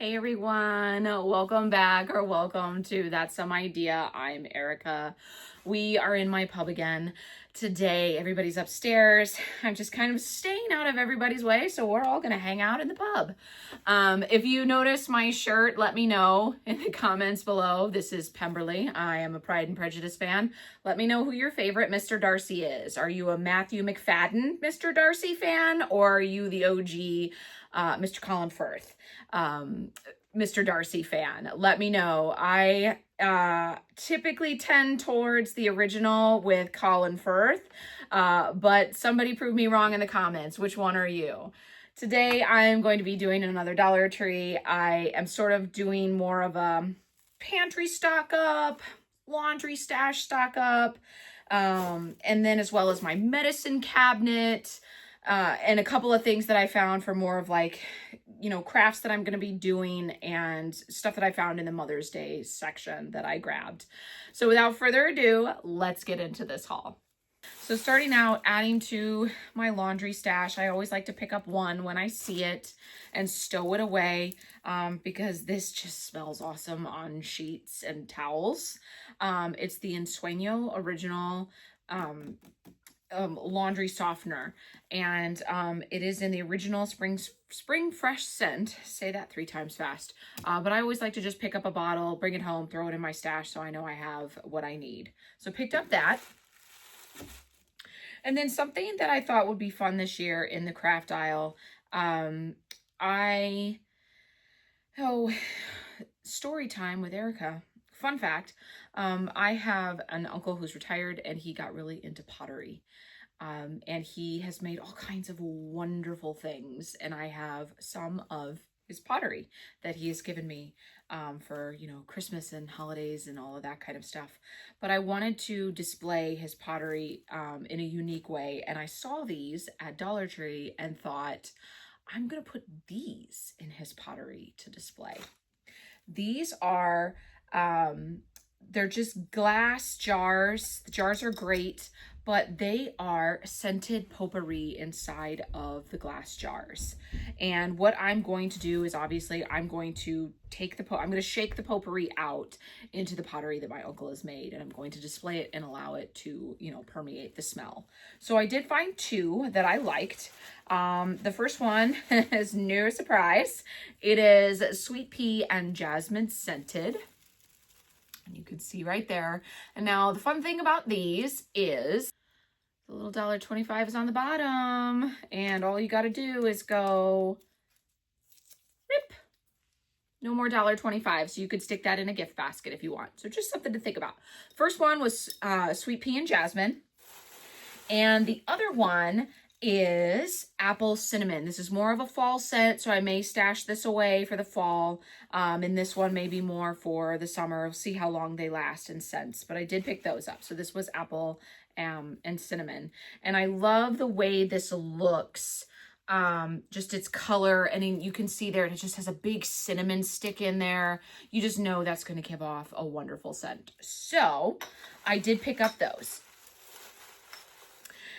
Hey everyone, welcome back or welcome to That's Some Idea. I'm Erica. We are in my pub again today. Everybody's upstairs. I'm just kind of staying out of everybody's way, so we're all gonna hang out in the pub. If you notice my shirt, let me know in the comments below. This is Pemberley. I am a Pride and Prejudice fan. Let me know who your favorite Mr. Darcy is. Are you a Matthew McFadden Mr. Darcy fan, or are you the OG Mr. Colin Firth Mr. Darcy fan? Let me know. I typically tend towards the original with Colin Firth, but somebody prove me wrong in the comments. Which one are you? Today I'm going to be doing another Dollar Tree. I am sort of doing more of a pantry stock up, laundry stash stock up, and then as well as my medicine cabinet, and a couple of things that I found for more of like, crafts that I'm going to be doing and stuff that I found in the Mother's Day section that I grabbed. So without further ado, let's get into this haul. So starting out, adding to my laundry stash, I always like to pick up one when I see it and stow it away, because this just smells awesome on sheets and towels. It's the Ensueño Original laundry softener, and it is in the original spring fresh scent. Say that 3 times fast. But I always like to just pick up a bottle, bring it home, throw it in my stash so I know I have what I need. So picked up that. And then something that I thought would be fun this year in the craft aisle, story time with Erica. Fun fact, I have an uncle who's retired and he got really into pottery. And he has made all kinds of wonderful things. And I have some of his pottery that he has given me for, Christmas and holidays and all of that kind of stuff. But I wanted to display his pottery in a unique way. And I saw these at Dollar Tree and thought, I'm going to put these in his pottery to display. These are, they're just glass jars. The jars are great, but they are scented potpourri inside of the glass jars. And what I'm going to do is obviously I'm going to take I'm going to shake the potpourri out into the pottery that my uncle has made, and I'm going to display it and allow it to, permeate the smell. So I did find 2 that I liked. The first one is no surprise. It is sweet pea and jasmine scented. And you can see right there. And now the fun thing about these is the little $1.25 is on the bottom, and all you got to do is go rip. No more $1.25, so you could stick that in a gift basket if you want. So just something to think about. First one was sweet pea and jasmine, and the other one is apple cinnamon. This is more of a fall scent, so I may stash this away for the fall, and this one may be more for the summer. We'll see how long they last in scents, but I did pick those up. So this was apple and cinnamon, and I love the way this looks. Just its color, and you can see there it just has a big cinnamon stick in there. You just know that's going to give off a wonderful scent. So I did pick up those.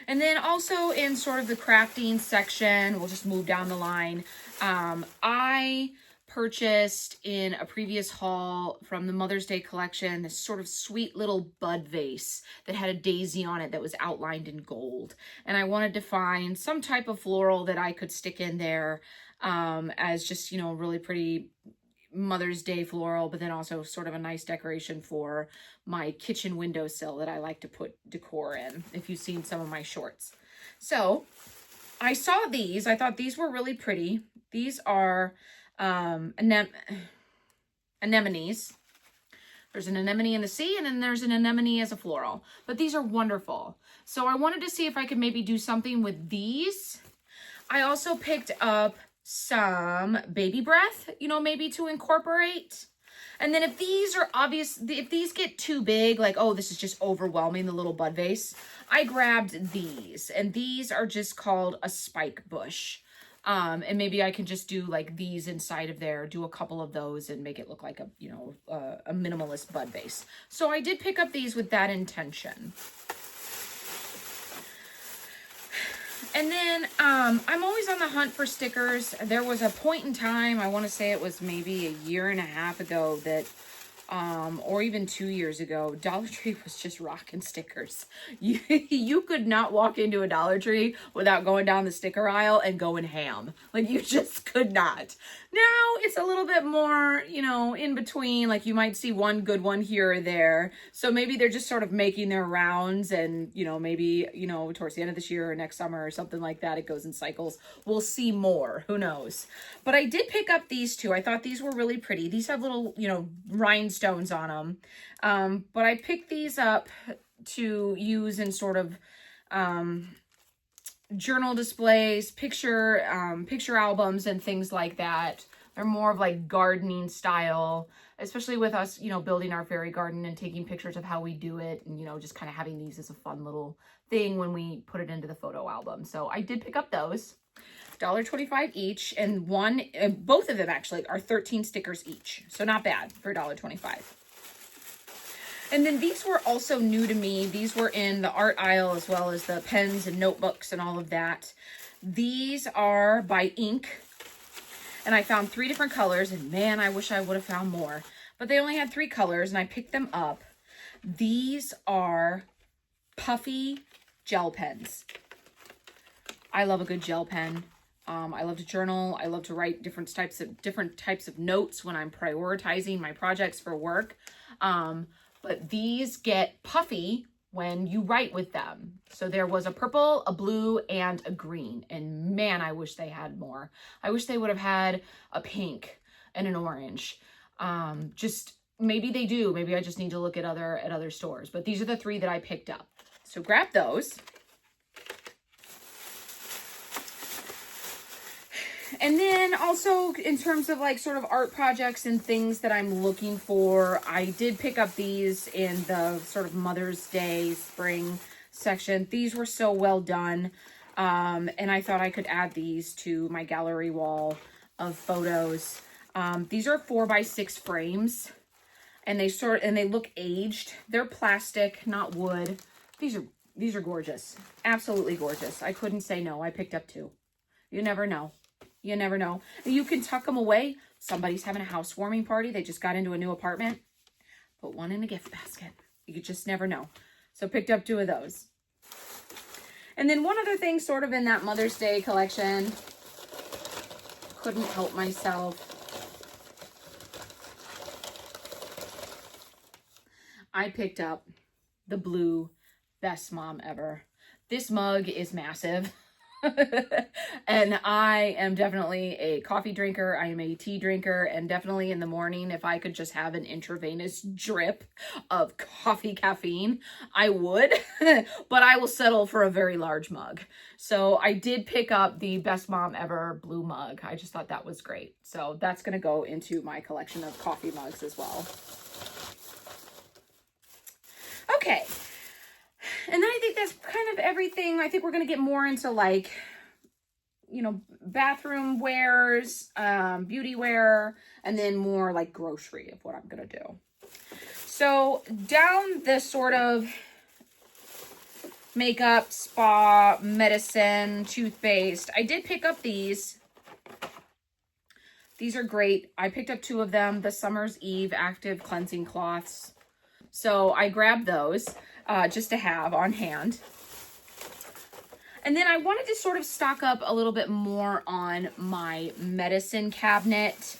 And then also in sort of the crafting section, we'll just move down the line. I purchased in a previous haul from the Mother's Day collection this sort of sweet little bud vase that had a daisy on it that was outlined in gold. And I wanted to find some type of floral that I could stick in there as just, really pretty Mother's Day floral, but then also sort of a nice decoration for my kitchen windowsill that I like to put decor in, if you've seen some of my shorts. So I saw these. I thought these were really pretty. These are anemones. There's an anemone in the sea, and then there's an anemone as a floral. But these are wonderful. So I wanted to see if I could maybe do something with these. I also picked up some baby breath, maybe to incorporate. And then if these are if these get too big, like, oh, this is just overwhelming the little bud vase, I grabbed these, and these are just called a spike bush. And maybe I can just do like these inside of there, do a couple of those and make it look like a minimalist bud vase. So I did pick up these with that intention. And then I'm always on the hunt for stickers. There was a point in time, I want to say it was maybe a year and a half ago that or even 2 years ago, Dollar Tree was just rocking stickers. You could not walk into a Dollar Tree without going down the sticker aisle and going ham. Like, you just could not. Now it's a little bit more, you know, in between. Like, you might see one good one here or there. So maybe they're just sort of making their rounds, and, you know, maybe, you know, towards the end of this year or next summer or something like that, it goes in cycles. We'll see more. Who knows? But I did pick up these two. I thought these were really pretty. These have little, you know, rhinestones on them. But I picked these up to use in sort of journal displays, picture albums and things like that. They're more of like gardening style, especially with us, you know, building our fairy garden and taking pictures of how we do it, and, you know, just kind of having these as a fun little thing when we put it into the photo album. So I did pick up those. $1.25 each, and both of them actually are 13 stickers each. So not bad for $1.25. And then these were also new to me. These were in the art aisle as well as the pens and notebooks and all of that. These are by Ink, and I found 3 different colors, and man, I wish I would have found more. But they only had 3 colors, and I picked them up. These are puffy gel pens. I love a good gel pen. I love to journal. I love to write different types of notes when I'm prioritizing my projects for work. But these get puffy when you write with them. So there was a purple, a blue, and a green. And man, I wish they had more. I wish they would have had a pink and an orange. Just maybe they do. Maybe I just need to look at other stores. But these are the 3 that I picked up. So grab those. And then also in terms of like sort of art projects and things that I'm looking for, I did pick up these in the sort of Mother's Day spring section. These were so well done. And I thought I could add these to my gallery wall of photos. These are 4x6 frames, and they look aged. They're plastic, not wood. These are gorgeous. Absolutely gorgeous. I couldn't say no. I picked up 2. You never know. You never know. You can tuck them away. Somebody's having a housewarming party. They just got into a new apartment. Put one in a gift basket. You just never know. So picked up 2 of those. And then one other thing sort of in that Mother's Day collection. Couldn't help myself. I picked up the blue Best Mom Ever. This mug is massive. And I am definitely a coffee drinker. I am a tea drinker, and definitely in the morning, if I could just have an intravenous drip of coffee caffeine, I would, but I will settle for a very large mug. So I did pick up the Best Mom Ever blue mug. I just thought that was great. So that's going to go into my collection of coffee mugs as well. Okay. And then I think that's kind of everything. I think we're going to get more into like, you know, bathroom wares, beauty wear, and then more like grocery of what I'm going to do. So down the sort of makeup, spa, medicine, toothpaste, I did pick up these. These are great. I picked up 2 of them, the Summer's Eve Active Cleansing Cloths. So I grabbed those. Just to have on hand. And then I wanted to sort of stock up a little bit more on my medicine cabinet.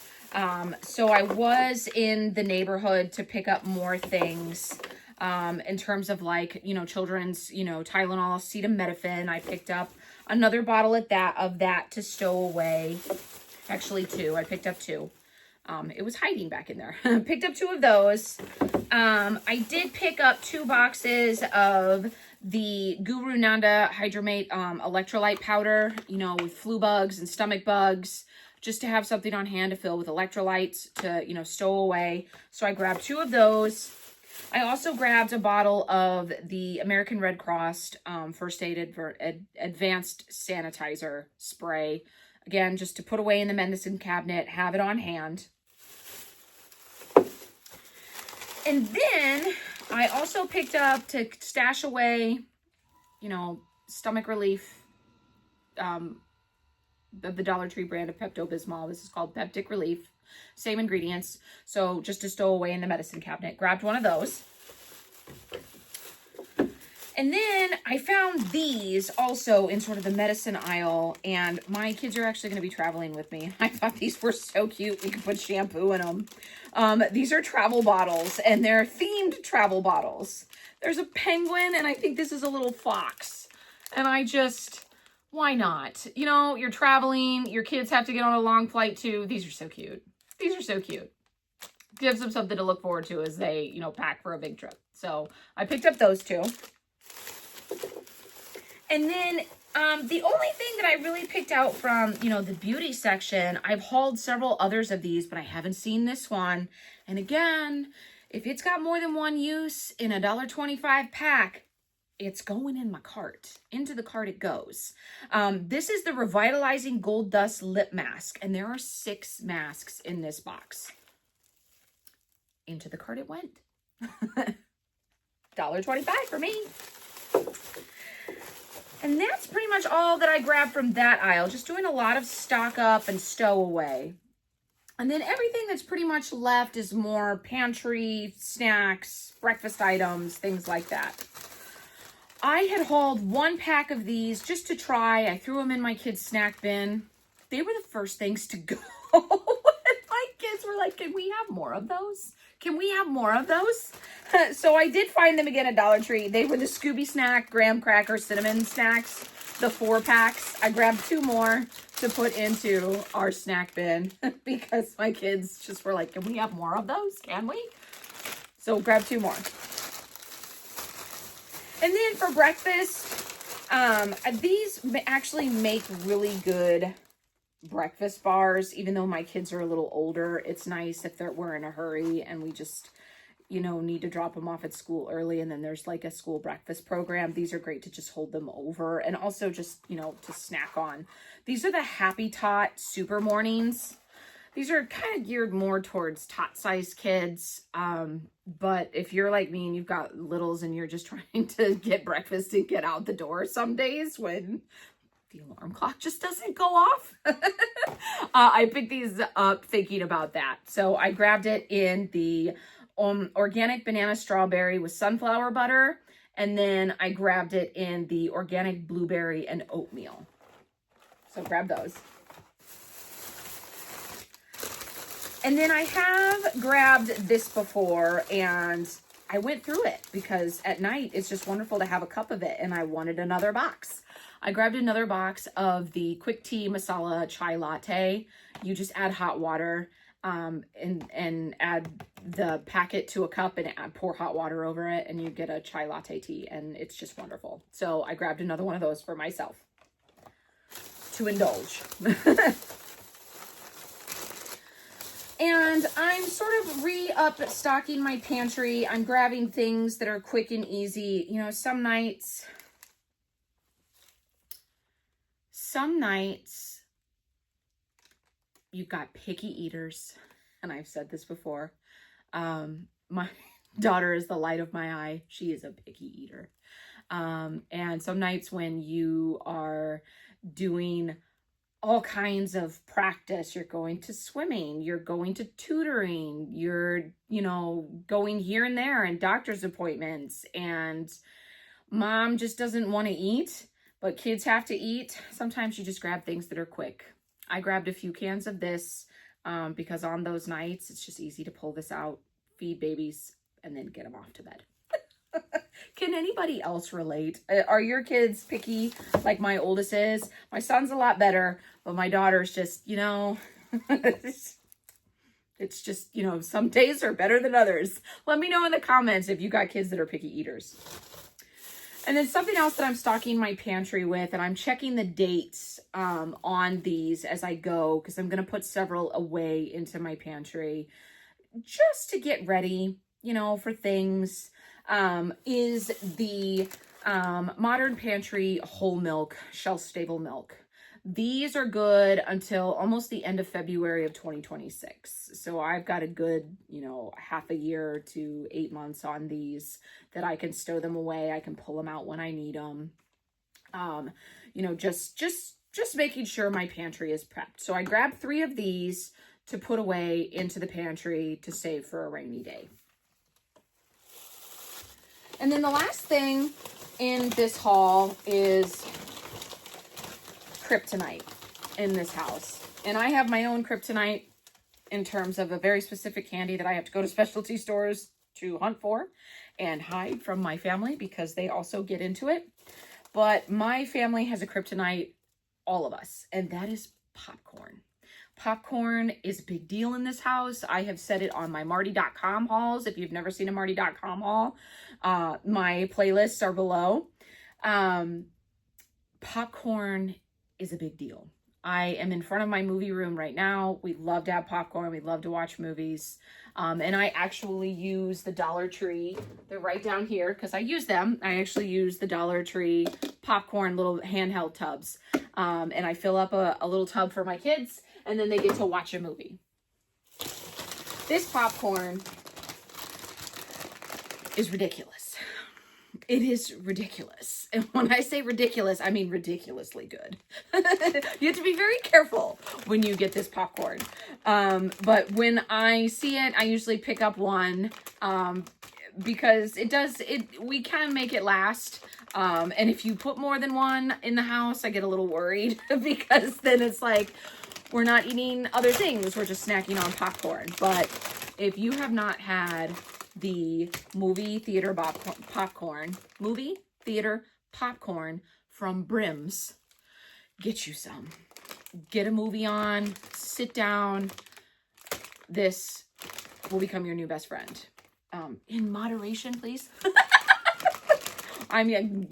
So I was in the neighborhood to pick up more things in terms of like, you know, children's, you know, Tylenol, acetaminophen. I picked up another bottle of that to stow away. Actually 2. I picked up 2. It was hiding back in there. Picked up 2 of those. I did pick up 2 boxes of the Guru Nanda Hydramate electrolyte powder, you know, with flu bugs and stomach bugs, just to have something on hand to fill with electrolytes to, you know, stow away. So I grabbed 2 of those. I also grabbed a bottle of the American Red Cross First Aid Advanced Sanitizer Spray. Again, just to put away in the medicine cabinet, have it on hand. And then I also picked up to stash away, you know, stomach relief the Dollar Tree brand of Pepto-Bismol. This is called Peptic Relief. Same ingredients. So just to stow away in the medicine cabinet. Grabbed one of those. And then I found these also in sort of the medicine aisle, and my kids are actually going to be traveling with me. I thought these were so cute. We could put shampoo in them. These are travel bottles, and they're themed travel bottles. There's a penguin, and I think this is a little fox. And why not? You know, you're traveling, your kids have to get on a long flight too. These are so cute. These are so cute. Gives them something to look forward to as they, you know, pack for a big trip. So I picked up those two. And then the only thing that I really picked out from, you know, the beauty section, I've hauled several others of these, but I haven't seen this one. And again, if it's got more than one use in a $1.25 pack, it's going in my cart. Into the cart it goes. This is the Revitalizing Gold Dust Lip Mask, and there are 6 masks in this box. Into the cart it went. $1.25 for me. And that's pretty much all that I grabbed from that aisle. Just doing a lot of stock up and stow away. And then everything that's pretty much left is more pantry, snacks, breakfast items, things like that. I had hauled 1 pack of these just to try. I threw them in my kids' snack bin. They were the first things to go. My kids were like, can we have more of those? Can we have more of those? So I did find them again at Dollar Tree. They were the Scooby Snack, Graham Cracker, Cinnamon Snacks, the 4 packs. I grabbed 2 more to put into our snack bin because my kids just were like, can we have more of those? Can we? So grab 2 more. And then for breakfast, these actually make really good breakfast bars. Even though my kids are a little older, it's nice if we're in a hurry and we just, you know, need to drop them off at school early, and then there's like a school breakfast program. These are great to just hold them over, and also just, you know, to snack on. These are the Happy Tot Super Mornings. These are kind of geared more towards tot-sized kids, but if you're like me and you've got littles and you're just trying to get breakfast and get out the door some days when the alarm clock just doesn't go off. I picked these up thinking about that. So I grabbed it in the organic banana strawberry with sunflower butter. And then I grabbed it in the organic blueberry and oatmeal. So grab those. And then I have grabbed this before, and I went through it because at night it's just wonderful to have a cup of it, and I wanted another box. I grabbed another box of the Quick Tea Masala Chai Latte. You just add hot water and add the packet to a cup and pour hot water over it, and you get a chai latte tea, and it's just wonderful. So I grabbed another one of those for myself to indulge. And I'm sort of re-up-stocking my pantry. I'm grabbing things that are quick and easy. You know, some nights you've got picky eaters. And I've said this before. My daughter is the light of my eye. She is a picky eater. And some nights when you are doing all kinds of practice, you're going to swimming, you're going to tutoring, you're, you know, going here and there and doctor's appointments, and mom just doesn't want to eat, but kids have to eat. Sometimes you just grab things that are quick. I grabbed a few cans of this because on those nights, it's just easy to pull this out, feed babies, and then get them off to bed. Can anybody else relate? Are your kids picky like my oldest is? My son's a lot better, but my daughter's just, you know, it's just, you know, some days are better than others. Let me know in the comments if you got kids that are picky eaters. And then something else that I'm stocking my pantry with, and I'm checking the dates on these as I go, because I'm going to put several away into my pantry just to get ready, you know, for things. Is the Modern Pantry whole milk, shelf-stable milk. These are good until almost the end of February of 2026. So I've got a good, you know, half a year to 8 months on these that I can stow them away. I can pull them out when I need them. You know, just just making sure my pantry is prepped. So I grabbed 3 of these to put away into the pantry to save for a rainy day. And then the last thing in this haul is kryptonite in this house. And I have my own kryptonite in terms of a very specific candy that I have to go to specialty stores to hunt for and hide from my family because they also get into it. But my family has a kryptonite, all of us, and that is popcorn. Popcorn is a big deal in this house. I have said it on my Marty.com hauls. If you've never seen a Marty.com haul, my playlists are below. Popcorn is a big deal. I am in front of my movie room right now. We love to have popcorn. We love to watch movies. And I actually use the Dollar Tree. They're right down here because I use them. I actually use the Dollar Tree popcorn little handheld tubs. And I fill up a little tub for my kids, and then they get to watch a movie. This popcorn is ridiculous. It is ridiculous. And when I say ridiculous, I mean ridiculously good. You have to be very careful when you get this popcorn. But when I see it, I usually pick up one because we can make it last. And if you put more than one in the house, I get a little worried because then it's like, we're not eating other things. We're just snacking on popcorn. But if you have not had the movie theater popcorn from Brim's, get you some. Get a movie on, sit down. This will become your new best friend. In moderation, please. I'm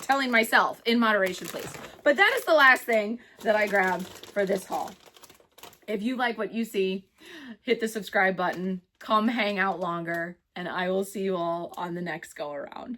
telling myself, in moderation, please. But that is the last thing that I grabbed for this haul. If you like what you see, hit the subscribe button, come hang out longer, and I will see you all on the next go around.